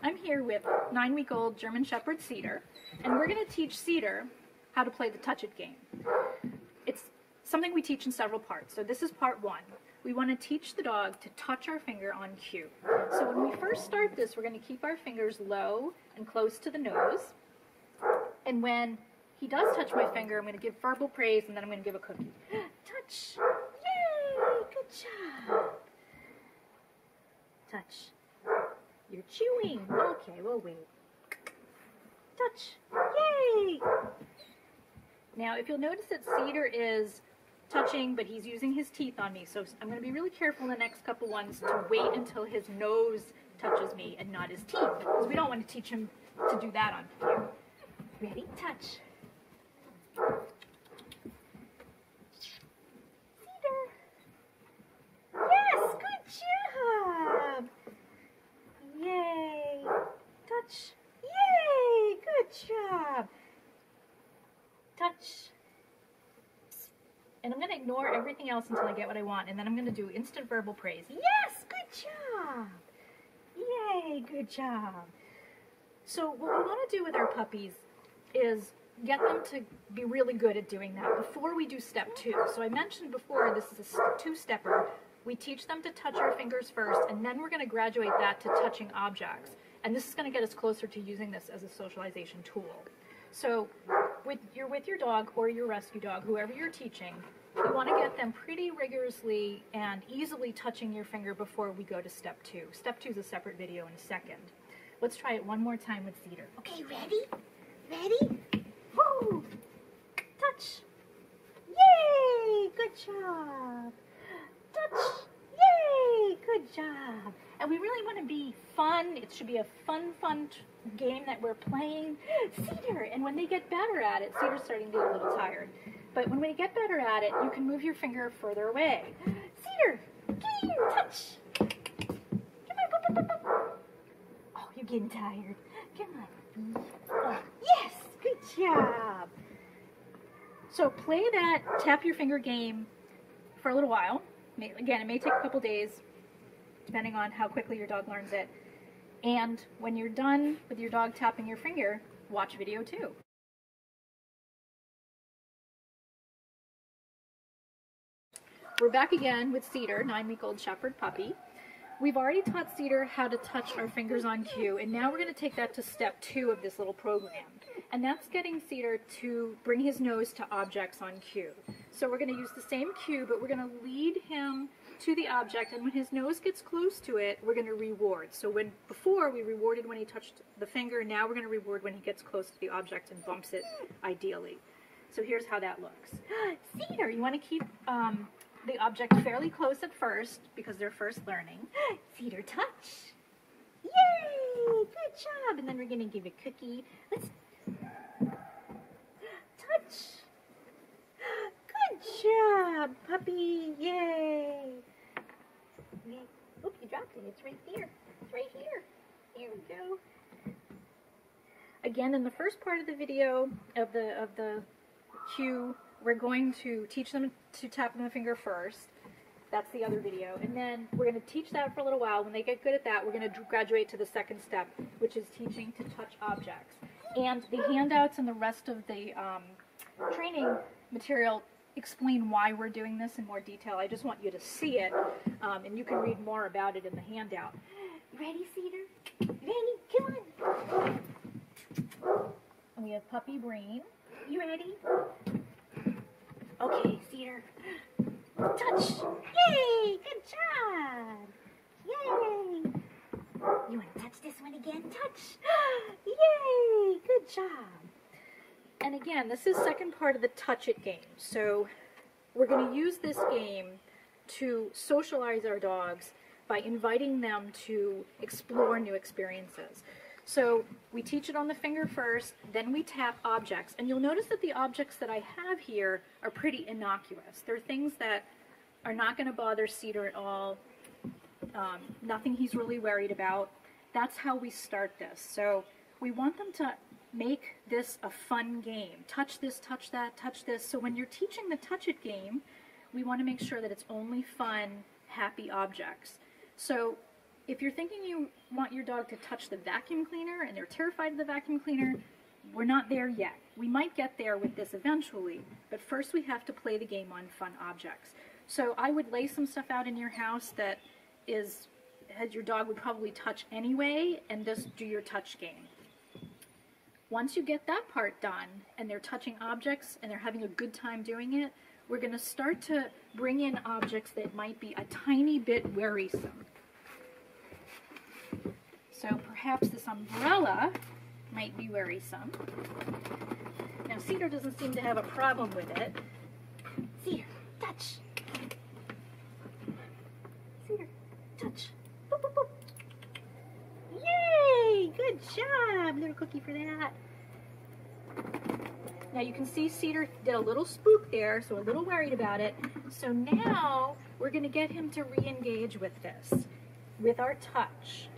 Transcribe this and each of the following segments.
I'm here with 9-week-old German Shepherd Cedar, and we're going to teach Cedar how to play the touch it game. It's something we teach in several parts. So this is part one. We want to teach the dog to touch our finger on cue. So when we first start this, we're going to keep our fingers low and close to the nose. And when he does touch my finger, I'm going to give verbal praise, and then I'm going to give a cookie. Touch. Yay! Good job. Touch. You're chewing. Okay, we'll wait. Touch. Yay! Now, if you'll notice that Cedar is touching, but he's using his teeth on me, so I'm going to be really careful in the next couple ones to wait until his nose touches me and not his teeth, because we don't want to teach him to do that on cue. Ready? Touch. Cedar. Yes, good job. Yay. Touch. Yay, good job. Touch. And I'm going to ignore everything else until I get what I want, and then I'm going to do instant verbal praise. Yes, good job. Yay, good job. So what we want to do with our puppies is get them to be really good at doing that before we do step two. So I mentioned before, this is a two-stepper. We teach them to touch our fingers first, and then we're going to graduate that to touching objects. And this is going to get us closer to using this as a socialization tool. So you're with your dog or your rescue dog, whoever you're teaching, you want to get them pretty rigorously and easily touching your finger before we go to step two. Step two is a separate video in a second. Let's try it one more time with Cedar. Okay, ready? Ready? Woo! Touch. Yay! Good job. Touch. Yay! Good job. And we really want to be fun. It should be a fun game that we're playing. Cedar. And when they get better at it, Cedar's starting to get a little tired. But when we get better at it, you can move your finger further away. Cedar, come here, touch. Come on. Oh, you're getting tired. Come on. Oh, yes, good job. So play that tap your finger game for a little while. Again, it may take a couple days, depending on how quickly your dog learns it. And when you're done with your dog tapping your finger, watch video 2. We're back again with Cedar, 9-week-old Shepherd puppy. We've already taught Cedar how to touch our fingers on cue, and now we're going to take that to step 2 of this little program. And that's getting Cedar to bring his nose to objects on cue. So we're going to use the same cue, but we're going to lead him to the object, and when his nose gets close to it, we're going to reward. So before we rewarded when he touched the finger, now we're going to reward when he gets close to the object and bumps it ideally. So here's how that looks. Cedar, you want to keep the object fairly close at first because they're first learning. Cedar, touch. Yay! Good job. And then we're going to give a cookie. Let's touch. Good job, puppy. Yay. Oop, you dropped it. It's right there. It's right here. Here we go. Again, in the first part of the video of the cue, we're going to teach them to tap on the finger first. That's the other video. And then we're going to teach that for a little while. When they get good at that, we're going to graduate to the second step, which is teaching to touch objects. And the handouts and the rest of the training material explain why we're doing this in more detail. I just want you to see it, and you can read more about it in the handout. Ready, Cedar? Ready? Come on. And we have Puppy Brain. You ready? Okay, Cedar. Touch. Yay! Good job. Yay! You want to touch this one again? Touch. Yay! Good job. And again, this is second part of the touch it game. So we're going to use this game to socialize our dogs by inviting them to explore new experiences. So we teach it on the finger first, then we tap objects. And you'll notice that the objects that I have here are pretty innocuous. They're things that are not going to bother Cedar at all, nothing he's really worried about. That's how we start this. So we want them to make this a fun game. Touch this, touch that, touch this. So when you're teaching the touch it game, we want to make sure that it's only fun, happy objects. So if you're thinking you want your dog to touch the vacuum cleaner and they're terrified of the vacuum cleaner, we're not there yet. We might get there with this eventually, but first we have to play the game on fun objects. So I would lay some stuff out in your house that is, as your dog would probably touch anyway, and just do your touch game. Once you get that part done, and they're touching objects and they're having a good time doing it, we're going to start to bring in objects that might be a tiny bit worrisome. So perhaps this umbrella might be worrisome. Now Cedar doesn't seem to have a problem with it. Cedar, touch. Cedar, touch. Boop, boop, boop. Yay! Good job, little cookie, for that. Now you can see Cedar did a little spook there, so a little worried about it. So now we're going to get him to re-engage with this, with our touch.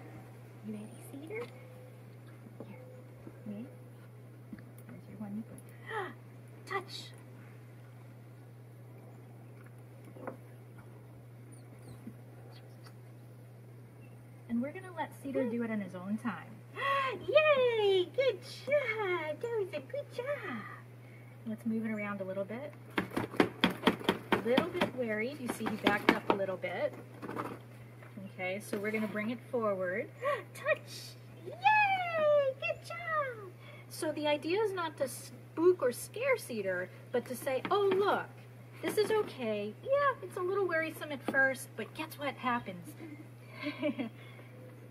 You ready, Cedar? Here. Me? There's your one. Touch. And we're going to let Cedar do it in his own time. Yay! Good job! That was a good job. Let's move it around a little bit. A little bit worried. You see he backed up a little bit. Okay, so we're going to bring it forward. Touch! Yay! Good job! So the idea is not to spook or scare Cedar, but to say, oh look, this is okay. Yeah, it's a little worrisome at first, but guess what happens?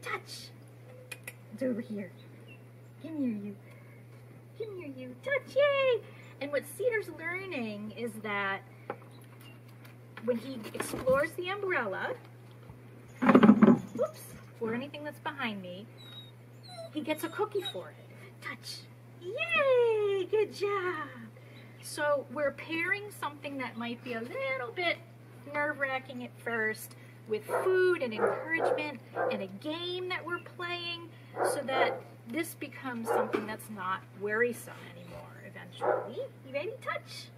Touch! It's over here. Come here, you. Come here, you. Touch! Yay! And what Cedar's learning is that when he explores the umbrella, oops, or anything that's behind me, he gets a cookie for it. Touch. Yay! Good job. So we're pairing something that might be a little bit nerve-wracking at first with food and encouragement and a game that we're playing so that this becomes something that's not worrisome anymore eventually. You ready? Touch.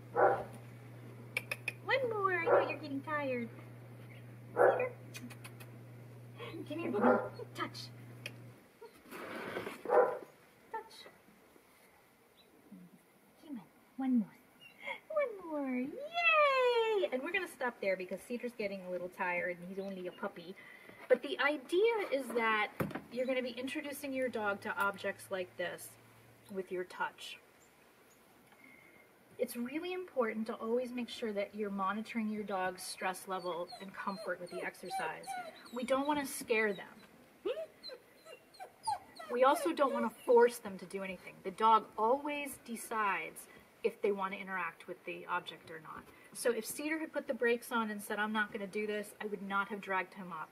One more. I know you're getting tired. Cedar. Come here, baby. Touch. Touch. Come on. One more. One more. Yay! And we're going to stop there because Cedar's getting a little tired and he's only a puppy. But the idea is that you're going to be introducing your dog to objects like this with your touch. It's really important to always make sure that you're monitoring your dog's stress level and comfort with the exercise. We don't want to scare them. We also don't want to force them to do anything. The dog always decides if they want to interact with the object or not. So if Cedar had put the brakes on and said, I'm not going to do this, I would not have dragged him up.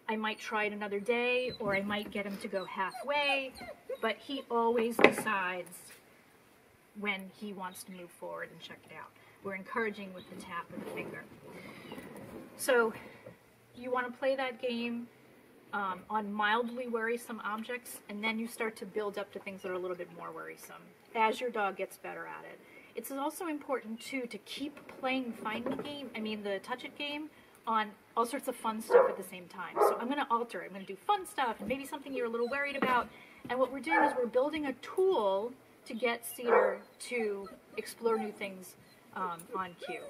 I might try it another day, or I might get him to go halfway, but he always decides when he wants to move forward and check it out. We're encouraging with the tap of the finger. So you want to play that game on mildly worrisome objects, and then you start to build up to things that are a little bit more worrisome as your dog gets better at it. It's also important, too, to keep playing the Touch It game on all sorts of fun stuff at the same time. So I'm going to alter it. I'm going to do fun stuff and maybe something you're a little worried about. And what we're doing is we're building a tool to get Cedar to explore new things on cue.